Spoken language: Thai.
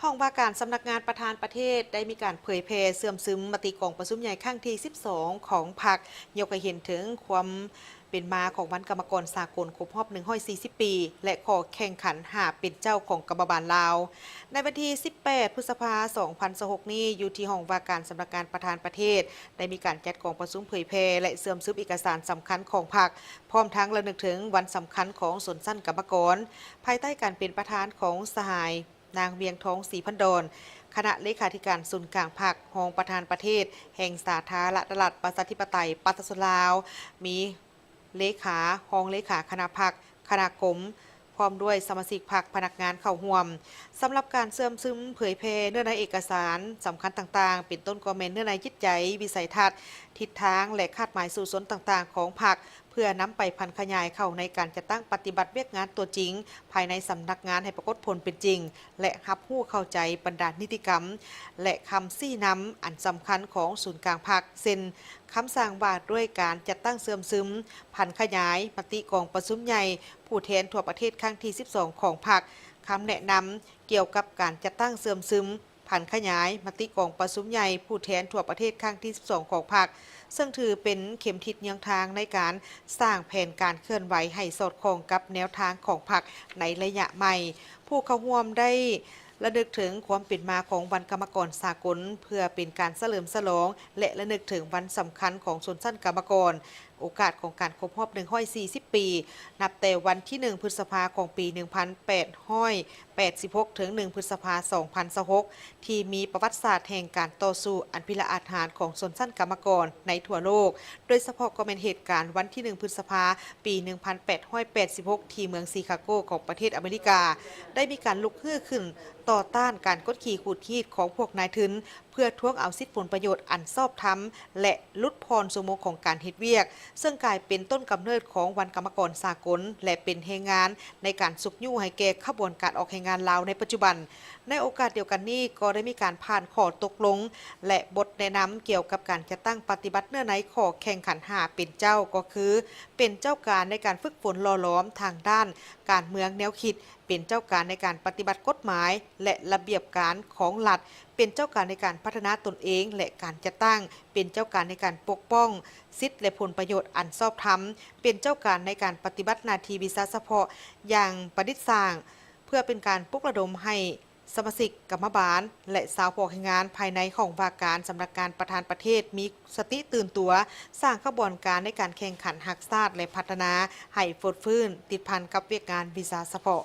ห้องว่าการสำนักงานประธานประเทศได้มีการเผยแพร่เสื่อมซึมมติกองประชุมใหญ่ครั้งที่ 12 ของพรรคยกให้เห็นถึงความเป็นมาของวันกรรมกรสากลครบรอบ140 ปี และขอแข่งขันหาเป็นเจ้าของกรรมบาลลาว ในวันที่ 18 พฤษภาคม 2026 นี้อยู่ที่ห้องว่าการสำนักงานประธานประเทศ ได้มีการจัดกองประชุมเผยแพร่และเสื่อมซึมเอกสารสำคัญของพรรคพร้อมทั้งระลึกถึงวันสำคัญของสนสั้นกรรมกรภายใต้การเป็นประธานของสหายนางเวียงทองศรีพันดรคณะเลขาธิการศูนย์กลางพรรครองประธานประเทศ แห่งสาธารณรัฐประชาธิปไตยปัตตานีลาว มีเลขารองเลขาคณะพรรคคณะกรมพร้อมด้วยสมาชิกพรรคพนักงานเข้าร่วมสำหรับการเสื่อมซึมเผยแพร่เนื้อในเอกสารสำคัญต่างๆ เป็นต้นกอเมนเนื้อในจิตใจวิสัยทัศน์ทิศทางและคาดหมายสู่สนต่างๆ ของพรรคเพื่อนำไปพันขยายเข้าในการจัดตั้งปฏิบัติเวียกงานตัวจริง ภายในสำนักงานให้ปรากฏผลเป็นจริง และรับผู้เข้าใจบรรดานิติกรรม และคำซี่นำอันสำคัญของศูนย์กลางพรรคเซ็นคำสั่งว่าด้วยการจัดตั้งเสื่อมซึมพันขยายมติกองประชุมใหญ่ผู้แทนทั่วประเทศครั้งที่ 12 ของพรรคคำแนะนำเกี่ยวกับการจัดตั้งเสื่อมซึมผันขยายมติกองประชุมใหญ่ผู้แทนทั่วประเทศครั้งที่ 12 ของพรรคซึ่งถือเป็นเข็มทิศยังทางในการสร้างแผนการเคลื่อนไหวให้สอดคล้องกับแนวทางของพรรคในระยะใหม่ ผู้เข้าร่วมได้ระลึกถึงความเป็นมาของวันกรรมกรสากลเพื่อเป็นการเฉลิมฉลองและระลึกถึงวันสำคัญของชนชั้นกรรมกรโอกาสของการครบรอบ140 ปี นับแต่วันที่ 1 พฤษภาคมของปี 1886 ถึง 1 พฤษภาคม 2026 ที่มีประวัติศาสตร์แห่งการต่อสู้อันพิอาจหาญของชนชั้นกรรมกรในทั่วโลก โดยเฉพาะก็เป็นเหตุการณ์วันที่ 1 พฤษภาคม ปี 1886 ที่เมืองชิคาโกของประเทศอเมริกา ได้มีการลุกฮือขึ้นต่อต้านการกดขี่ขูดขีดของพวกนายทุนเพื่อทวงเอาสิทธิผลประโยชน์อันชอบธรรมและลดพรสมมุติของการเฮ็ดเวียกซึ่งกลายเป็นต้นกำเนิดของวันกรรมกรสากลและเป็นแรงงานในการสุกยู่ให้แก่ขบวนการออกแรงงานลาวในปัจจุบันในโอกาสเดียวกันนี้ก็ได้มีการผ่านข้อตกลงและบทแนะนำเกี่ยวกับการจัดตั้งปฏิบัติเนื้อในขอแข่งขันหาเป็นเจ้าก็คือเป็นเจ้าการในการฝึกฝนหล่อหลอมทางด้านการเมืองแนวคิดเป็นเจ้าการในการปฏิบัติกฎหมายและระเบียบการของรัฐเป็นเจ้าการในการพัฒนาตนเองและการจัดตั้งเป็นเจ้าการในการปกป้องสิทธิและผลประโยชน์อันชอบธรรมเป็นเจ้าการในการปฏิบัติหน้าที่วิชาเฉพาะอย่างประดิษฐ์สร้างเพื่อเป็นการปลุกระดมให้สมาชิกกรรมบาลและสาวพอแรงงานภายในของว่าการสำนักงานประธานประเทศมีสติตื่นตัวสร้างขบวนการในการแข่งขันหักษาและพัฒนาให้ฟดฟื้นติดพันกับเวียกงานวิชาเฉพาะ